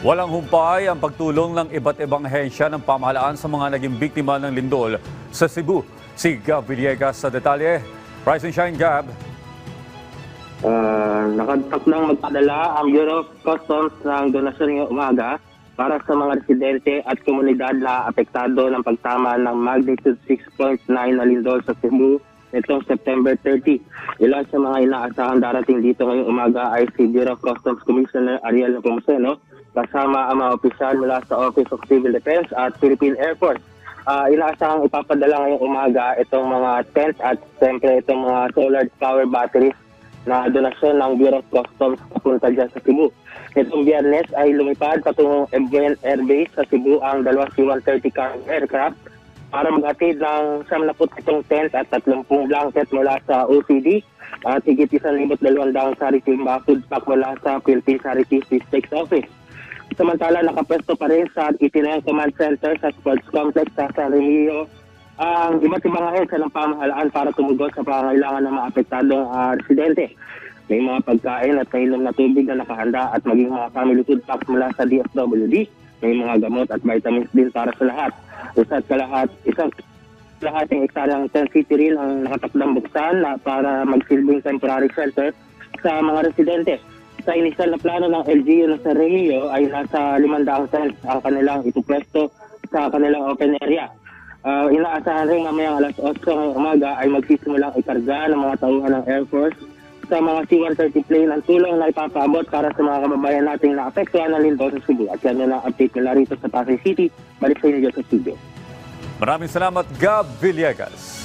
Walang humpay ang pagtulong ng iba't ibang ahensya ng pamahalaan sa mga naging biktima ng lindol sa Cebu. Si Gab Villegas sa detalye. Rise and shine, Gab. Nakatakdang magpadala ang Bureau of Customs ng donasyon ngayong umaga para sa mga residente at komunidad na apektado ng pagtama ng magnitude 6.9 na lindol sa Cebu nitong September 30. Ilan sa mga inaasahang darating dito ngayong umaga ay si Bureau of Customs Commissioner Ariel Nepomuceno, kasama ang mga opisyal mula sa Office of Civil Defense at Philippine Air Force. Inaasahang ipapadala ngayong umaga itong mga tents at siyempre itong mga solar power batteries na donasyon ng Bureau of Customs papunta dyan sa Cebu. Itong Biyernes ay lumipad patungong Ebuen Air Base sa Cebu ang dalawang C-130 cargo aircraft para mag-atid ng 77 tents at 30 blanket mula sa OCD at higit 1,200 saritimba food pack mula sa Philippine Charity District Office. Samantala, nakapwesto pa rin sa Itinayang Command Center sa Sports Complex sa San Remigio ang iba't ibang ahensya ng pamahalaan para tumugon sa pangangailangan ng mga apektadong residente. May mga pagkain at mainom na tubig na nakahanda at maging mga family food packs mula sa DSWD. May mga gamot at vitamins din para sa lahat. Isang kalahating ektaryang tent city rin ang nakatakdang buksan para magsilbing temporary shelter sa mga residente. Sa inisyal na plano ng LGU ng San Remigio ay nasa 500 tents ang kanilang ipupwesto sa kanilang open area. Inaasahan rin mamayang alas 8 ng umaga ay magsisimulang ikarga ng mga tauhan ng Air Force sa mga C-130 plane ang tulong na ipapaabot para sa mga kababayan nating naapektuhan ng lindol sa Cebu. At yan na ang update nila rito sa Pasay City. Balik sa inyo sa studio. Maraming salamat, Gab Villegas.